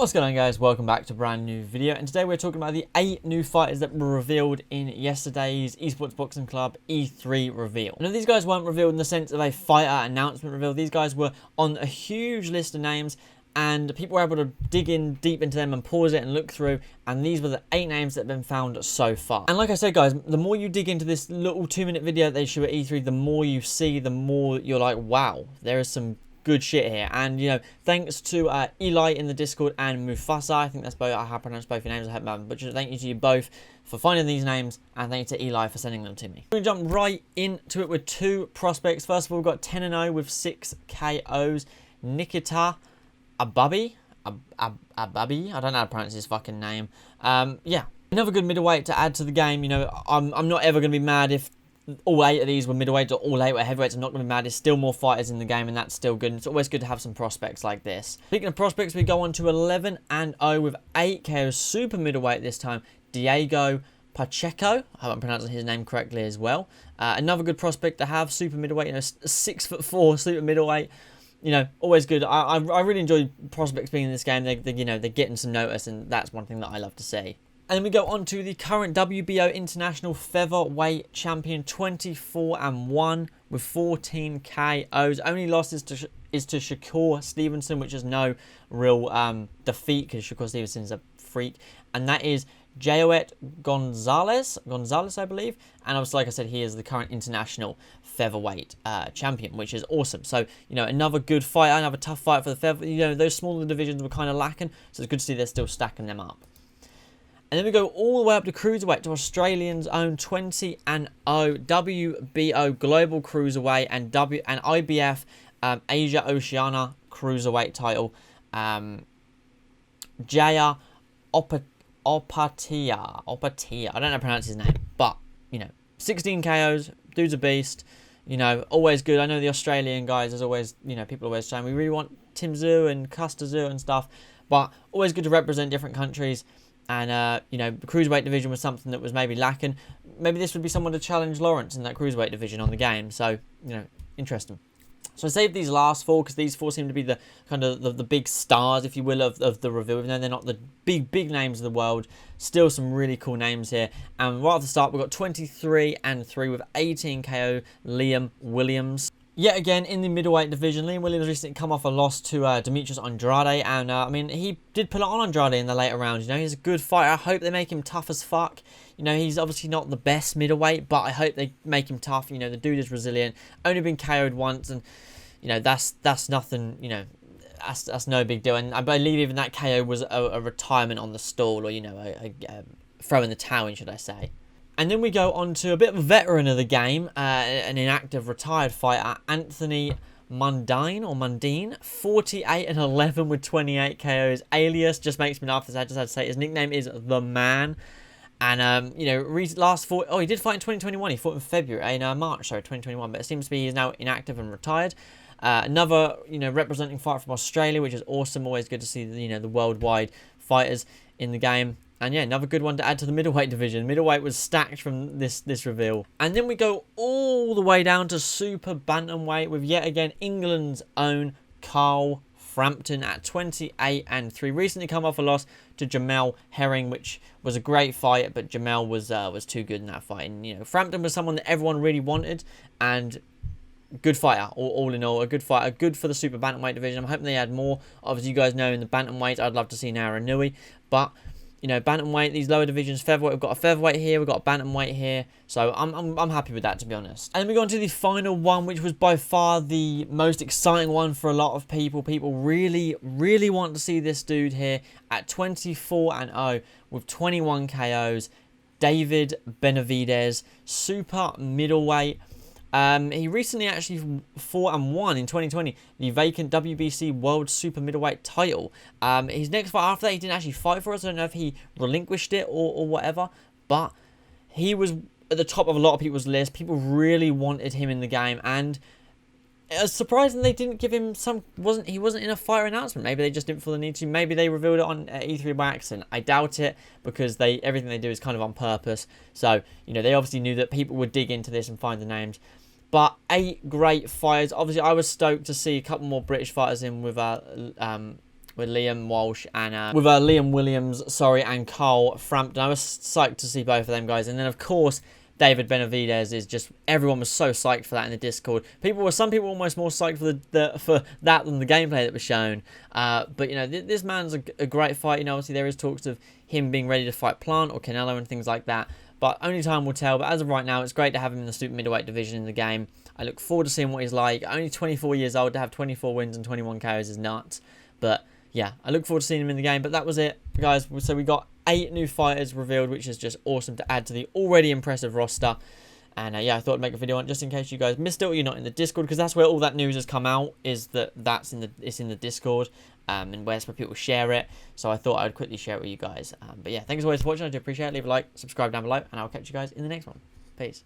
What's going on, guys? Welcome back to a brand new video, and today we're talking about the 8 new fighters that were revealed in yesterday's Esports Boxing Club E3 reveal. Now, these guys weren't revealed in the sense of a fighter announcement reveal. These guys were on a huge list of names, and people were able to dig in deep into them and pause it and look through, and these were the 8 names that have been found so far. And like I said, guys, the more you dig into this little 2-minute video that they show at E3, the more you see, the more you're like, wow, there is some good shit here. And you know, thanks to Eli in the Discord and Mufasa, I think that's both, I have pronounced both your names, I hope I'm butchered. Thank you to you both for finding these names, and thank you to Eli for sending them to me. We're going to jump right into it with 2 prospects. First of all, we've got 10-0 with 6 KOs. Nikita Ababi, I don't know how to pronounce his fucking name. Yeah, another good middleweight to add to the game. You know, I'm not ever going to be mad if all 8 of these were middleweights or all 8 were heavyweights. I'm not going to be mad. There's still more fighters in the game, and that's still good. And it's always good to have some prospects like this. Speaking of prospects, we go on to 11-0 with 8 KOs. Super middleweight this time, Diego Pacheco. I hope I'm pronouncing his name correctly as well. Another good prospect to have. Super middleweight, you know, 6'4", super middleweight. You know, always good. I really enjoy prospects being in this game. You know, they're getting some notice, and that's one thing that I love to see. And then we go on to the current WBO International Featherweight Champion, 24-1 with 14 KOs. Only loss is to Shakur Stevenson, which is no real defeat because Shakur Stevenson is a freak. And that is Joet Gonzalez, I believe. And obviously, like I said, he is the current international featherweight champion, which is awesome. So, you know, another good fight, another tough fight for the feather. You know, those smaller divisions were kind of lacking, so it's good to see they're still stacking them up. And then we go all the way up to cruiserweight to Australians' own 20-0 WBO Global Cruiserweight and IBF Asia Oceania Cruiserweight title. Jaya Opatia. I don't know how to pronounce his name, but, you know, 16 KOs, dude's a beast. You know, always good. I know the Australian guys, as always, you know, people always saying we really want Tim Zhu and Custer Zhu and stuff, but always good to represent different countries. And, you know, the cruiserweight division was something that was maybe lacking. Maybe this would be someone to challenge Lawrence in that cruiserweight division on the game. So, you know, interesting. So I saved these last 4 because these 4 seem to be the kind of the big stars, if you will, of the reveal. Even though they're not the big names of the world, still some really cool names here. And right at the start, we've got 23-3 with 18 KO, Liam Williams. Yet again, in the middleweight division, Liam Williams recently come off a loss to Demetrius Andrade, and I mean, he did put it on Andrade in the later rounds. You know, he's a good fighter. I hope they make him tough as fuck. You know, he's obviously not the best middleweight, but I hope they make him tough. You know, the dude is resilient. Only been KO'd once, and you know, that's nothing. You know, that's no big deal. And I believe even that KO was a retirement on the stall, or you know, a throw in the towel in, should I say. And then we go on to a bit of a veteran of the game, an inactive retired fighter, Anthony Mundine, 48-11 with 28 KOs. Alias just makes me laugh, as I just had to say. His nickname is The Man. And, you know, last fought, he did fight in 2021. He fought in February, March, sorry, 2021. But it seems to be he's now inactive and retired. Another, you know, representing fighter from Australia, which is awesome. Always good to see, you know, the worldwide fighters in the game. And yeah, another good one to add to the middleweight division. Middleweight was stacked from this reveal. And then we go all the way down to super bantamweight with yet again England's own Carl Frampton at 28-3. Recently come off a loss to Jamel Herring, which was a great fight, but Jamel was too good in that fight. And you know, Frampton was someone that everyone really wanted, and good fighter, all in all, a good fighter, good for the super bantamweight division. I'm hoping they add more. Obviously, you guys know in the bantamweight, I'd love to see Naira Nui, but you know, bantamweight, these lower divisions, featherweight, we've got a featherweight here, we've got a bantamweight here, so I'm happy with that, to be honest. And then we go on to the final one, which was by far the most exciting one for a lot of people. People really want to see this dude here at 24-0 with 21 KOs, David Benavidez, super middleweight. He recently actually fought and won in 2020 the vacant WBC World Super Middleweight title. His next fight after that, he didn't actually fight for us. I don't know if he relinquished it or whatever, but he was at the top of a lot of people's list. People really wanted him in the game, and it was surprising they didn't give him he wasn't in a fighter announcement. Maybe they just didn't feel the need to. Maybe they revealed it on E3 by accident. I doubt it, because everything they do is kind of on purpose. So, you know, they obviously knew that people would dig into this and find the names. But 8 great fighters. Obviously, I was stoked to see a couple more British fighters in with Liam Walsh and with Liam Williams, sorry, and Carl Frampton. I was psyched to see both of them guys, and then of course David Benavidez is just, everyone was so psyched for that in the Discord. Some people were almost more psyched for that than the gameplay that was shown. But you know, this man's a great fight. You know, obviously there is talks of him being ready to fight Plant or Canelo and things like that. But only time will tell. But as of right now, it's great to have him in the super middleweight division in the game. I look forward to seeing what he's like. Only 24 years old, to have 24 wins and 21 KOs is nuts. But yeah, I look forward to seeing him in the game. But that was it, guys. So we got 8 new fighters revealed, which is just awesome to add to the already impressive roster. And yeah, I thought I'd make a video on it just in case you guys missed it or you're not in the Discord, because that's where all that news has come out, is that it's in the Discord, and where people share it. So I thought I would quickly share it with you guys. But yeah, thanks as always for watching. I do appreciate it. Leave a like, subscribe down below, and I'll catch you guys in the next one. Peace.